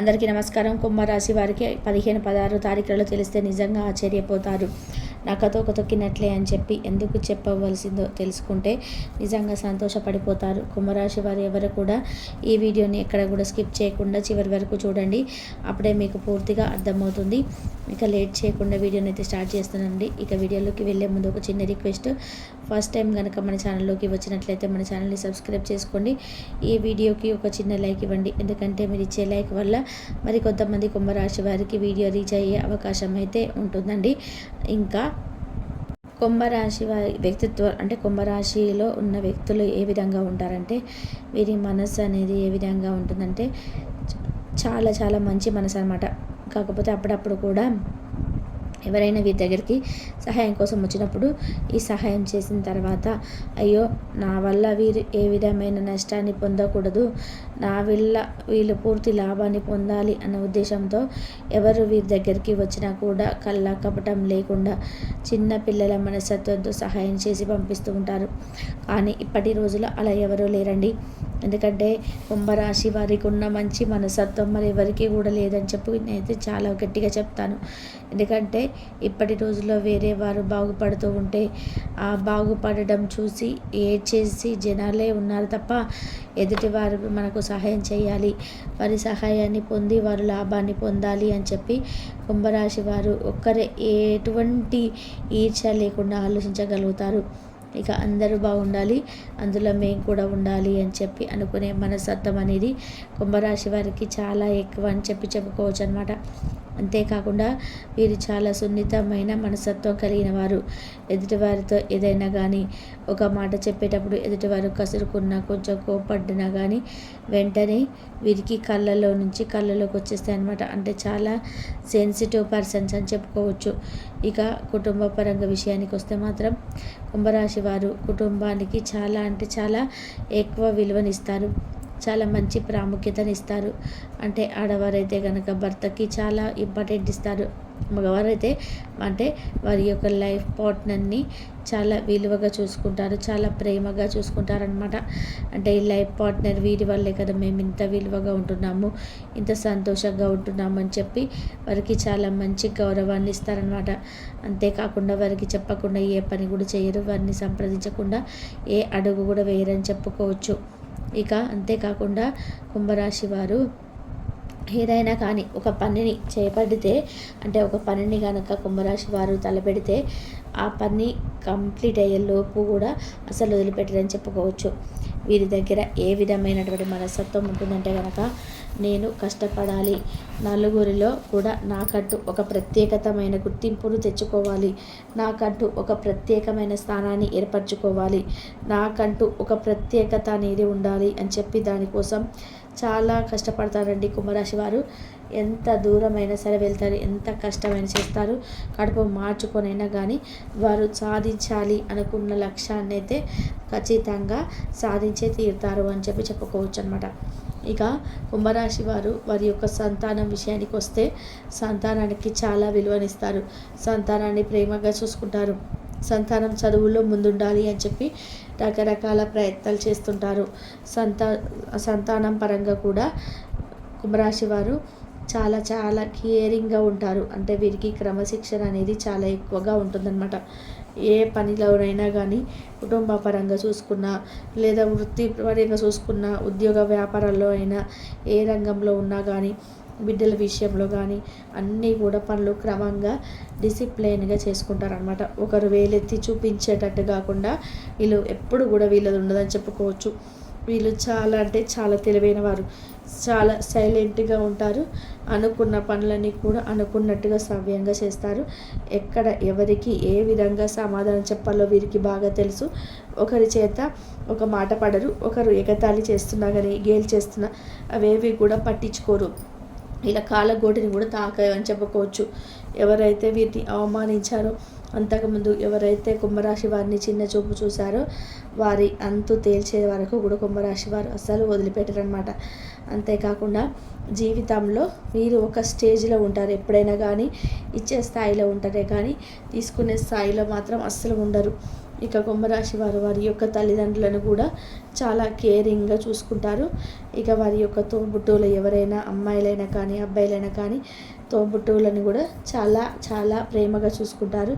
అందరికీ నమస్కారం. కుంభరాశి వారికి 15, 16 తారీఖులలో తెలిస్తే నిజంగా ఆశ్చర్యపోతారు. నాకతో తొక్కినట్లే అని చెప్పి ఎందుకు చెప్పవలసిందో తెలుసుకుంటే నిజంగా సంతోషపడిపోతారు. కుంభరాశి వారు ఎవరు కూడా ఈ వీడియోని ఎక్కడ కూడా స్కిప్ చేయకుండా చివరి వరకు చూడండి. అప్పుడే మీకు పూర్తిగా అర్థమవుతుంది. ఇక లేట్ చేయకుండా వీడియోని అయితే స్టార్ట్ చేస్తానండి. ఇక వీడియోలోకి వెళ్ళే ముందు ఒక చిన్న రిక్వెస్ట్. ఫస్ట్ టైం కనుక మన ఛానల్లోకి వచ్చినట్లయితే మన ఛానల్ని సబ్స్క్రైబ్ చేసుకోండి. ఈ వీడియోకి ఒక చిన్న లైక్ ఇవ్వండి. ఎందుకంటే మీరు ఇచ్చే లైక్ వల్ల మరి కొంతమంది కుంభరాశి వారికి వీడియో రీచ్ అయ్యే అవకాశం అయితే ఉంటుందండి. ఇంకా కుంభరాశి వారి వ్యక్తిత్వం అంటే కుంభరాశిలో ఉన్న వ్యక్తులు ఏ విధంగా ఉంటారంటే వీరి మనసు అనేది ఏ విధంగా ఉంటుందంటే చాలా చాలా మంచి మనసు అన్నమాట. కాకపోతే అప్పుడప్పుడు కూడా ఎవరైనా వీరి దగ్గరికి సహాయం కోసం వచ్చినప్పుడు ఈ సహాయం చేసిన తర్వాత అయ్యో నా వల్ల వీరు ఏ విధమైన నష్టాన్ని పొందకూడదు, నా వల్ల వీళ్ళు పూర్తి లాభాన్ని పొందాలి అన్న ఉద్దేశంతో ఎవరు వీరి దగ్గరికి వచ్చినా కూడా కళ్ళ కపటం లేకుండా చిన్న పిల్లల మనస్తత్వంతో సహాయం చేసి పంపిస్తూ ఉంటారు. కానీ ఇప్పటి రోజుల్లో అలా ఎవరూ లేరండి. ఎందుకంటే కుంభరాశి వారికి ఉన్న మంచి మనస్తత్వం మరి ఎవరికి కూడా లేదని చెప్పి నేనైతే చాలా గట్టిగా చెప్తాను. ఎందుకంటే ఇప్పటి రోజుల్లో వేరే వారు బాగుపడుతూ ఉంటే ఆ బాగుపడడం చూసి ఏడ్చేసి జనాలే ఉన్నారు తప్ప ఎదుటి వారు మనకు సహాయం చేయాలి, వారి సహాయాన్ని పొంది వారు లాభాన్ని పొందాలి అని చెప్పి కుంభరాశి వారు ఒక్కరే ఎటువంటి ఈర్ష్య లేకుండా ఆలోచించగలుగుతారు. ఇక అందరూ బాగుండాలి, అందులో మేము కూడా ఉండాలి అని చెప్పి అనుకునే మనస్తత్వం అనేది కుంభరాశి వారికి చాలా ఎక్కువ అని చెప్పుకోవచ్చు అనమాట. అంతేకాకుండా వీరు చాలా సున్నితమైన మనస్తత్వం కలిగిన వారు. ఎదుటివారితో ఏదైనా కానీ ఒక మాట చెప్పేటప్పుడు ఎదుటివారు కసురుకున్నా కొంచెం కోపడ్డినా కానీ వెంటనే వీరికి కళ్ళలోకి వచ్చేస్తాయి అనమాట. అంటే చాలా సెన్సిటివ్ పర్సన్స్ అని చెప్పుకోవచ్చు. ఇక కుటుంబ పరంగా విషయానికి వస్తే మాత్రం కుంభరాశి వారు కుటుంబానికి చాలా అంటే చాలా ఎక్కువ విలువనిస్తారు, చాలా మంచి ప్రాముఖ్యతని ఇస్తారు. అంటే ఆడవారైతే కనుక భర్తకి చాలా ఇంపార్టెంట్ ఇస్తారు, మగవారైతే అంటే వారి యొక్క లైఫ్ పార్ట్నర్ని చాలా విలువగా చూసుకుంటారు, చాలా ప్రేమగా చూసుకుంటారనమాట. అంటే ఈ లైఫ్ పార్ట్నర్ వీరి వల్లే కదా మేము ఇంత విలువగా ఉంటున్నాము, ఇంత సంతోషంగా ఉంటున్నాము అని చెప్పి వారికి చాలా మంచి గౌరవాన్ని ఇస్తారనమాట. అంతేకాకుండా వారికి చెప్పకుండా ఏ పని కూడా చేయరు, వారిని సంప్రదించకుండా ఏ అడుగు కూడా వేయరని చెప్పుకోవచ్చు. ఇక అంతేకాకుండా కుంభరాశి వారు ఏదైనా కానీ ఒక పనిని చేపడితే అంటే ఒక పనిని కనుక కుంభరాశి వారు తలపెడితే ఆ పని కంప్లీట్ అయ్యేలోపు కూడా అసలు వదిలిపెట్టరని చెప్పుకోవచ్చు. వీరి దగ్గర ఏ విధమైనటువంటి మనస్తత్వం ఉంటుందంటే కనుక నేను కష్టపడాలి, నలుగురిలో కూడా నాకంటూ ఒక ప్రత్యేకతమైన గుర్తింపును తెచ్చుకోవాలి, నాకంటూ ఒక ప్రత్యేకమైన స్థానాన్ని ఏర్పరచుకోవాలి, నాకంటూ ఒక ప్రత్యేకత అనేది ఉండాలి అని చెప్పి దానికోసం చాలా కష్టపడతారండి కుంభరాశి వారు. ఎంత దూరమైనా సరే వెళ్తారు, ఎంత కష్టమైనా చేస్తారు, కడుపు మార్చుకొనైనా కానీ వారు సాధించాలి అనుకున్న లక్ష్యాన్ని అయితే ఖచ్చితంగా సాధించే తీరుతారు అని చెప్పి చెప్పుకోవచ్చు అనమాట. ఇక కుంభరాశి వారు వారి యొక్క సంతానం విషయానికి వస్తే సంతానానికి చాలా విలువనిస్తారు, సంతానాన్ని ప్రేమగా చూసుకుంటారు, సంతానం చదువుల్లో ముందుండాలి అని చెప్పి రకరకాల ప్రయత్నాలు చేస్తుంటారు. సంతానం పరంగా కూడా కుంభరాశి వారు చాలా చాలా కేరింగ్గా ఉంటారు. అంటే వీరికి క్రమశిక్షణ అనేది చాలా ఎక్కువగా ఉంటుందన్నమాట. ఏ పనిలోనైనా కానీ కుటుంబ పరంగా చూసుకున్నా లేదా వృత్తి పరంగా చూసుకున్నా, ఉద్యోగ వ్యాపారాల్లో అయినా ఏ రంగంలో ఉన్నా కానీ బిడ్డల విషయంలో కానీ అన్నీ కూడా పనులు క్రమంగా డిసిప్లైన్గా చేసుకుంటారనమాట. ఒకరు వేలెత్తి చూపించేటట్టు కాకుండా వీళ్ళు ఎప్పుడు కూడా వీళ్ళది ఉండదని చెప్పుకోవచ్చు. వీళ్ళు చాలా అంటే చాలా తెలివైన వారు, చాలా సైలెంట్గా ఉంటారు, అనుకున్న పనులన్నీ కూడా అనుకున్నట్టుగా సవ్యంగా చేస్తారు. ఎక్కడ ఎవరికి ఏ విధంగా సమాధానం చెప్పాలో వీరికి బాగా తెలుసు. ఒకరి చేత ఒక మాట పడరు, ఒకరు ఎగతాళి చేస్తున్నా కానీ గేలి చేస్తున్నా అవేవి కూడా పట్టించుకోరు. ఇలా కాళ్ళగోటిని కూడా తాకని చెప్పుకోవచ్చు. ఎవరైతే వీటిని అవమానించారో అంతకుముందు ఎవరైతే కుంభరాశి వారిని చిన్న చూపు చూశారో వారి అంతు తేల్చే వరకు కూడా కుంభరాశి వారు అస్సలు వదిలిపెట్టరనమాట. అంతేకాకుండా జీవితంలో వీరు ఒక స్టేజ్లో ఉంటారు, ఎప్పుడైనా కానీ ఇచ్చే స్థాయిలో ఉంటారే కానీ తీసుకునే స్థాయిలో మాత్రం అస్సలు ఉండరు. ఇక కుంభరాశి వారు వారి యొక్క తల్లిదండ్రులను కూడా చాలా కేరింగ్గా చూసుకుంటారు. ఇక వారి యొక్క తోబుట్టువులు ఎవరైనా అమ్మాయిలైనా కానీ అబ్బాయిలైనా కానీ తోబుట్టువులను కూడా చాలా చాలా ప్రేమగా చూసుకుంటారు.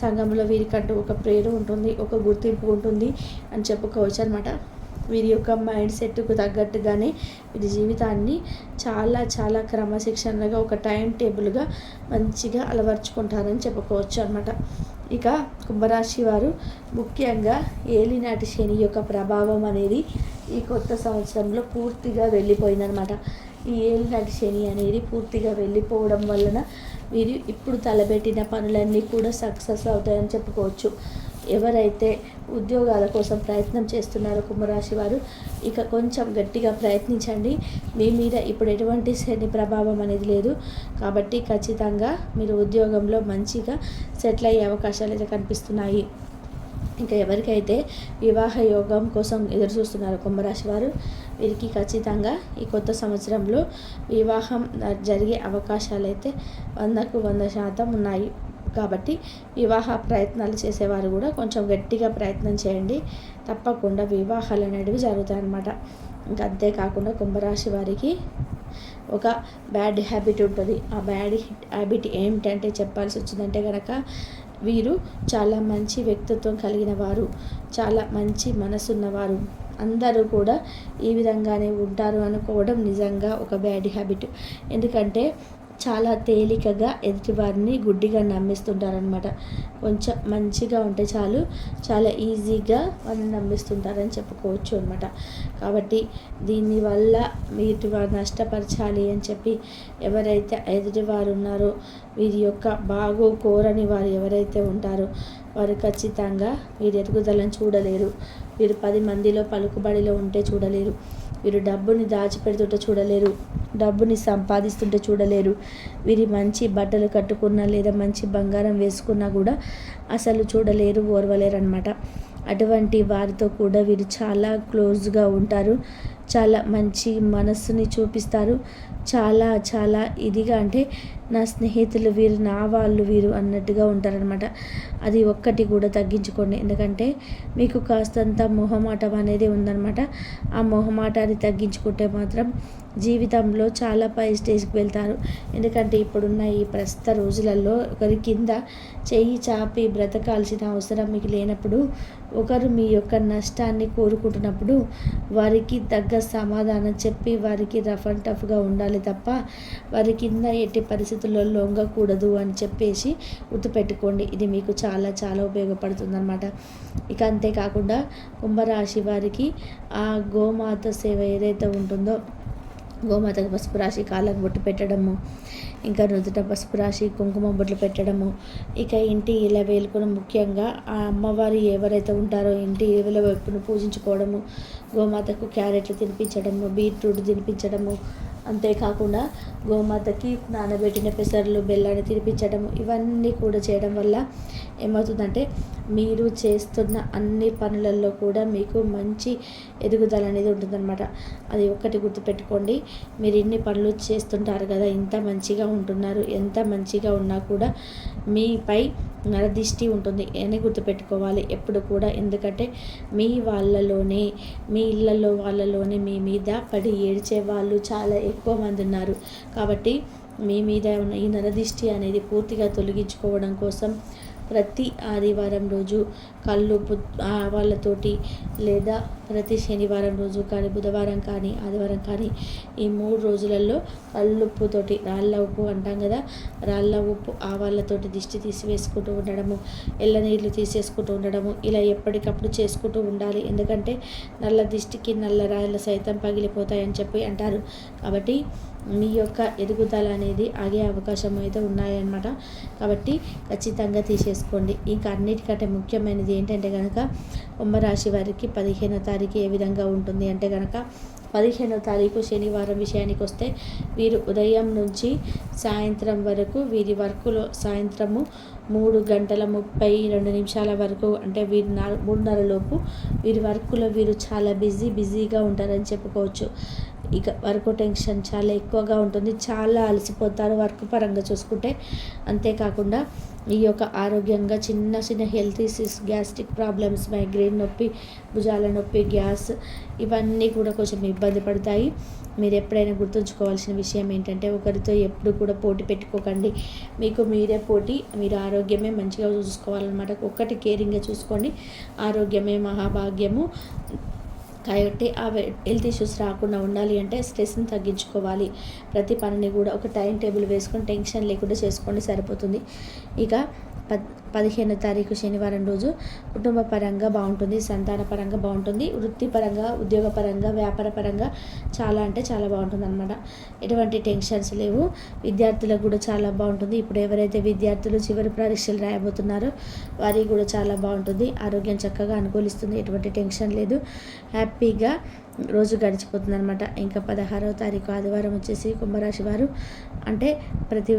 సంఘంలో వీరికంటూ ఒక పేరు ఉంటుంది, ఒక గుర్తింపు ఉంటుంది అని చెప్పుకోవచ్చు అనమాట. వీరి యొక్క మైండ్ సెట్కు తగ్గట్టుగానే వీరి జీవితాన్ని చాలా చాలా క్రమశిక్షణగా ఒక టైం టేబుల్గా మంచిగా అలవర్చుకుంటారని చెప్పుకోవచ్చు అనమాట. ఇక కుంభరాశి వారు ముఖ్యంగా ఏలినాటి శని యొక్క ప్రభావం అనేది ఈ కొత్త సంవత్సరంలో పూర్తిగా వెళ్ళిపోయిందనమాట. ఈ ఏలినాటి శని అనేది పూర్తిగా వెళ్ళిపోవడం వలన వీరు ఇప్పుడు తలపెట్టిన పనులన్నీ కూడా సక్సెస్ అవుతాయని చెప్పుకోవచ్చు. ఎవరైతే ఉద్యోగాల కోసం ప్రయత్నం చేస్తున్నారో కుంభరాశి వారు ఇక కొంచెం గట్టిగా ప్రయత్నించండి. మీ మీద ఇప్పుడు ఎటువంటి శని ప్రభావం అనేది లేదు కాబట్టి ఖచ్చితంగా మీరు ఉద్యోగంలో మంచిగా సెటిల్ అయ్యే అవకాశాలు అయితే కనిపిస్తున్నాయి. ఇంకా ఎవరికైతే వివాహ యోగం కోసం ఎదురు చూస్తున్నారో కుంభరాశి వారు వీరికి ఖచ్చితంగా ఈ కొత్త సంవత్సరంలో వివాహం జరిగే అవకాశాలు అయితే 100% ఉన్నాయి. కాబట్టి వివాహ ప్రయత్నాలు చేసేవారు కూడా కొంచెం గట్టిగా ప్రయత్నం చేయండి, తప్పకుండా వివాహాలు అనేవి జరుగుతాయన్నమాట. ఇంకా అంతేకాకుండా కుంభరాశి వారికి ఒక బ్యాడ్ హ్యాబిట్ ఉంటుంది. ఆ బ్యాడ్ హ్యాబిట్ ఏమిటంటే చెప్పాల్సి వచ్చిందంటే కనుక వీరు చాలా మంచి వ్యక్తిత్వం కలిగిన వారు, చాలా మంచి మనసున్నవారు, అందరూ కూడా ఈ విధంగానే ఉంటారు అనుకోవడం నిజంగా ఒక బ్యాడ్ హ్యాబిట్. ఎందుకంటే చాలా తేలికగా ఎదుటివారిని గుడ్డిగా నమ్మిస్తుంటారనమాట. కొంచెం మంచిగా ఉంటే చాలు, చాలా ఈజీగా వాళ్ళని నమ్మిస్తుంటారని చెప్పుకోవచ్చు అనమాట. కాబట్టి దీనివల్ల వీటి వారు నష్టపరచాలి అని చెప్పి ఎవరైతే ఎదుటివారు ఉన్నారో వీరి యొక్క బాగో కోరని వారు ఎవరైతే ఉంటారో వారు ఖచ్చితంగా వీరి ఎదుగుదలను చూడలేరు. వీరు 10 మందిలో పలుకుబడిలో ఉంటే చూడలేరు. వీరు డబ్బుని దాచిపెడుతుంటే చూడలేరు, డబ్బుని సంపాదిస్తుంటే చూడలేరు. వీరి మంచి బట్టలు కట్టుకున్నా లేదా మంచి బంగారం వేసుకున్నా కూడా అసలు చూడలేరు, ఓర్వలేరు అనమాట. అటువంటి వారితో కూడా వీరు చాలా క్లోజ్గా ఉంటారు, చాలా మంచి మనస్సుని చూపిస్తారు. చాలా చాలా ఇదిగా అంటే నా స్నేహితులు వీరు, నా వాళ్ళు వీరు అన్నట్టుగా ఉంటారనమాట. అది ఒక్కటి కూడా తగ్గించుకోండి. ఎందుకంటే మీకు కాస్తంత మొహమాటం అనేది ఉందన్నమాట. ఆ మొహమాటాన్ని తగ్గించుకుంటే మాత్రం జీవితంలో చాలా పై స్టేజ్కి వెళ్తారు. ఎందుకంటే ఇప్పుడున్న ఈ ప్రస్తుత రోజులలో ఒకరి కింద చెయ్యి చాపి బ్రతకాల్సిన అవసరం మీకు లేనప్పుడు, ఒకరు మీ యొక్క నష్టాన్ని కోరుకుంటున్నప్పుడు వారికి తగ్గ సమాధానం చెప్పి వారికి రఫ్ అండ్ టఫ్గా ఉండాలి తప్ప వారి కింద ఎట్టి పరిస్థితుల్లో లొంగకూడదు అని చెప్పేసి గుర్తుపెట్టుకోండి. ఇది మీకు చాలా చాలా ఉపయోగపడుతుంది అన్నమాట. ఇక అంతేకాకుండా కుంభరాశి వారికి ఆ గోమాత సేవ ఏదైతే ఉంటుందో, గోమాతకు పసుపు రాశి కాళ్ళకు బొట్టు పెట్టడము, ఇంకా నుదుట పసుపు రాశి కుంకుమ బొట్లు పెట్టడము, ఇక ఇంటి ఇలా వేలుకొని ముఖ్యంగా ఆ అమ్మవారి ఎవరైతే ఉంటారో ఇంటి ఇల వైపును పూజించుకోవడము, గోమాతకు క్యారెట్లు తినిపించడము, బీట్రూట్ తినిపించడము, అంతేకాకుండా గోమాతకి నానబెట్టిన పెసర్లు బెల్లాన్ని తినిపించడము, ఇవన్నీ కూడా చేయడం వల్ల ఏమవుతుందంటే మీరు చేస్తున్న అన్ని పనులలో కూడా మీకు మంచి ఎదుగుదల అనేది ఉంటుందన్నమాట. అది ఒక్కటి గుర్తుపెట్టుకోండి. మీరు ఇన్ని పనులు చేస్తుంటారు కదా, ఇంత మంచిగా ఉంటున్నారు, ఎంత మంచిగా ఉన్నా కూడా మీపై నరదిష్టి ఉంటుంది అని గుర్తుపెట్టుకోవాలి ఎప్పుడు కూడా. ఎందుకంటే మీ వాళ్ళలోనే, మీ ఇళ్ళల్లో వాళ్ళలోనే మీ మీద పడి ఏడ్చే వాళ్ళు చాలా ఎక్కువ మంది ఉన్నారు. కాబట్టి మీ మీద ఉన్న ఈ నరదిష్టి అనేది పూర్తిగా తొలగించుకోవడం కోసం ప్రతి ఆదివారం రోజు కల్లుప్పు వాళ్ళతోటి, లేదా ప్రతి శనివారం రోజు కానీ, బుధవారం కానీ, ఆదివారం కానీ, ఈ 3 రోజులలో కల్లుప్పుతోటి, రాళ్ళ ఉప్పు అంటాం కదా, రాళ్ళ ఉప్పు ఆవాళ్ళతోటి దిష్టి తీసివేసుకుంటూ ఉండడము, ఎల్ల నీళ్ళు తీసేసుకుంటూ ఉండడము, ఇలా ఎప్పటికప్పుడు చేసుకుంటూ ఉండాలి. ఎందుకంటే నల్ల దిష్టికి నల్ల రాళ్ళు సైతం పగిలిపోతాయని చెప్పి అంటారు. కాబట్టి మీ యొక్క ఎదుగుదల అనేది ఆగే అవకాశం అయితే ఉన్నాయన్నమాట. కాబట్టి ఖచ్చితంగా తీసేసుకోండి. ఇంకా అన్నిటికంటే ముఖ్యమైనది ఏంటంటే కనుక కుంభరాశి వారికి 15వ తారీఖు ఏ విధంగా ఉంటుంది అంటే కనుక 15వ తారీఖు శనివారం విషయానికి వస్తే వీరు ఉదయం నుంచి సాయంత్రం వరకు వీరి వర్కులో సాయంత్రము 3:32 వరకు, అంటే వీరి 3:30 లోపు వీరి వర్కులో వీరు చాలా బిజీగా ఉంటారని చెప్పుకోవచ్చు. ఇక వర్క్ టెన్షన్ చాలా ఎక్కువగా ఉంటుంది, చాలా అలసిపోతారు వర్క్ పరంగా చూసుకుంటే. అంతేకాకుండా ఈ యొక్క ఆరోగ్యంగా చిన్న చిన్న health issues, gastric problems, migraine నొప్పి, భుజాల నొప్పి, గ్యాస్, ఇవన్నీ కూడా కొంచెం ఇబ్బంది పడతాయి. మీరు ఎప్పుడైనా గుర్తుంచుకోవాల్సిన విషయం ఏంటంటే, ఒకరితో ఎప్పుడు కూడా పోటీ పెట్టుకోకండి. మీకు మీరే పోటీ. మీరు ఆరోగ్యమే మంచిగా చూసుకోవాలన్నమాట. ఒక్కటి కేరింగ్గా చూసుకోండి. ఆరోగ్యమే మహాభాగ్యము. కాబట్టి ఆ హెల్త్ ఇష్యూస్ రాకుండా ఉండాలి అంటే స్ట్రెస్ని తగ్గించుకోవాలి. ప్రతి పనిని కూడా ఒక టైం టేబుల్ వేసుకొని టెన్షన్ లేకుండా చేసుకోండి, సరిపోతుంది. ఇక 15వ తారీఖు శనివారం రోజు కుటుంబ పరంగా బాగుంటుంది, సంతాన పరంగా బాగుంటుంది, వృత్తిపరంగా, ఉద్యోగపరంగా, వ్యాపార పరంగా చాలా అంటే చాలా బాగుంటుంది అనమాట. ఎటువంటి టెన్షన్స్ లేవు. విద్యార్థులకు కూడా చాలా బాగుంటుంది. ఇప్పుడు ఎవరైతే విద్యార్థులు చివరి పరీక్షలు రాయబోతున్నారో వారికి కూడా చాలా బాగుంటుంది. ఆరోగ్యం చక్కగా అనుకూలిస్తుంది. ఎటువంటి టెన్షన్ లేదు. హ్యాపీగా రోజు గడిచిపోతుంది అనమాట. ఇంకా 16వ తారీఖు ఆదివారం వచ్చేసి కుంభరాశి వారు, అంటే ప్రతి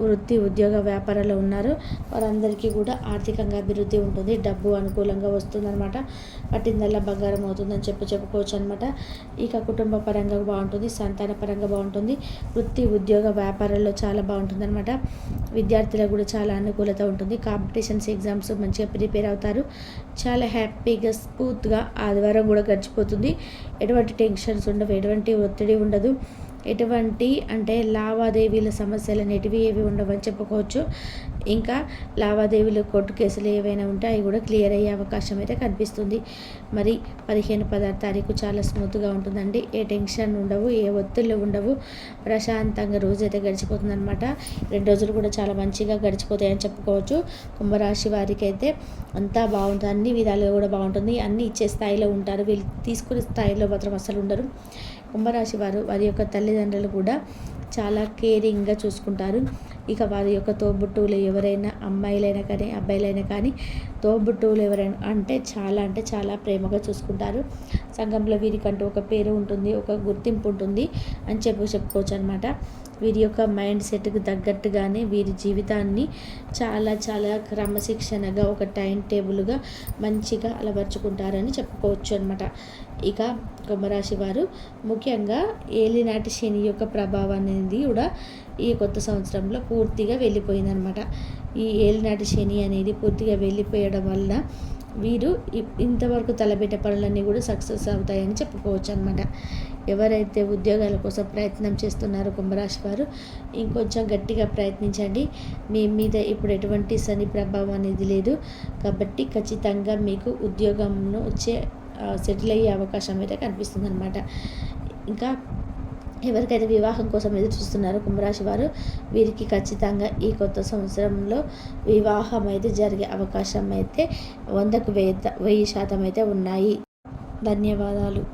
వృత్తి, ఉద్యోగ, వ్యాపారాల్లో ఉన్నారు వారందరికీ కూడా ఆర్థికంగా అభివృద్ధి ఉంటుంది. డబ్బు అనుకూలంగా వస్తుందన్నమాట. పట్టిందల్లా బంగారం అవుతుందని చెప్పుకోవచ్చు అనమాట. ఇక కుటుంబ పరంగా బాగుంటుంది, సంతాన పరంగా బాగుంటుంది, వృత్తి, ఉద్యోగ, వ్యాపారాల్లో చాలా బాగుంటుంది అనమాట. విద్యార్థులకు కూడా చాలా అనుకూలత ఉంటుంది. కాంపిటీషన్స్, ఎగ్జామ్స్ మంచిగా ప్రిపేర్ అవుతారు. చాలా హ్యాపీగా స్మూత్గా ఆదివారం కూడా గడిచిపోతుంది. ఎటువంటి టెన్షన్స్ ఉండవు, ఎటువంటి ఒత్తిడి ఉండదు, ఎటువంటి అంటే లావాదేవీల సమస్యలు అనేటివి ఏవి ఉండవని చెప్పుకోవచ్చు. ఇంకా లావాదేవీలు, కోర్టు కేసులు ఏవైనా ఉంటే అవి కూడా క్లియర్ అయ్యే అవకాశం అయితే కనిపిస్తుంది. మరి 15-16 తారీఖు చాలా స్మూత్గా ఉంటుందండి. ఏ టెన్షన్ ఉండవు, ఏ ఒత్తిళ్ళు ఉండవు, ప్రశాంతంగా రోజు అయితే గడిచిపోతుంది అనమాట. 2 రోజులు కూడా చాలా మంచిగా గడిచిపోతాయని చెప్పుకోవచ్చు. కుంభరాశి వారికి అయితే అంతా బాగుంటుంది, అన్ని విధాలుగా కూడా బాగుంటుంది. అన్నీ ఇచ్చే స్థాయిలో ఉంటారు, వీళ్ళు తీసుకునే స్థాయిలో మాత్రం అసలు ఉండరు. కుంభరాశి వారు వారి యొక్క తల్లిదండ్రులు కూడా చాలా కేరింగ్గా చూసుకుంటారు. ఇక వారి యొక్క తోబుట్టువులు ఎవరైనా, అమ్మాయిలైనా కానీ అబ్బాయిలైనా కానీ, తోబుట్టువులు ఎవరైనా అంటే చాలా ప్రేమగా చూసుకుంటారు. సంఘంలో వీరికంటూ ఒక పేరు ఉంటుంది, ఒక గుర్తింపు ఉంటుంది అని చెప్పుకోవచ్చు అనమాట. వీరి యొక్క మైండ్ సెట్కి తగ్గట్టుగానే వీరి జీవితాన్ని చాలా క్రమశిక్షణగా ఒక టైం టేబుల్గా మంచిగా అలవర్చుకుంటారని చెప్పుకోవచ్చు అనమాట. ఇక కుంభరాశి వారు ముఖ్యంగా ఏలినాటి శని యొక్క ప్రభావం అనేది కూడా ఈ కొత్త సంవత్సరంలో పూర్తిగా వెళ్ళిపోయిందనమాట. ఈ ఏలినాటి శని అనేది పూర్తిగా వెళ్ళిపోయడం వల్ల వీరు ఇంతవరకు తలపెట్టే పనులన్నీ కూడా సక్సెస్ అవుతాయని చెప్పుకోవచ్చు అనమాట. ఎవరైతే ఉద్యోగాల కోసం ప్రయత్నం చేస్తున్నారో కుంభరాశి వారు ఇంకొంచెం గట్టిగా ప్రయత్నించండి. మీ మీద ఇప్పుడు ఎటువంటి శని ప్రభావం అనేది లేదు కాబట్టి ఖచ్చితంగా మీకు ఉద్యోగంలో వచ్చే సెటిల్ అయ్యే అవకాశం అయితే కనిపిస్తుంది అనమాట. ఇంకా ఎవరికైతే వివాహం కోసం ఎదురు చూస్తున్నారో కుంభరాశి వారు వీరికి ఖచ్చితంగా ఈ కొత్త సంవత్సరంలో వివాహం అయితే జరిగే అవకాశం అయితే 100% అయితే ఉన్నాయి. ధన్యవాదాలు.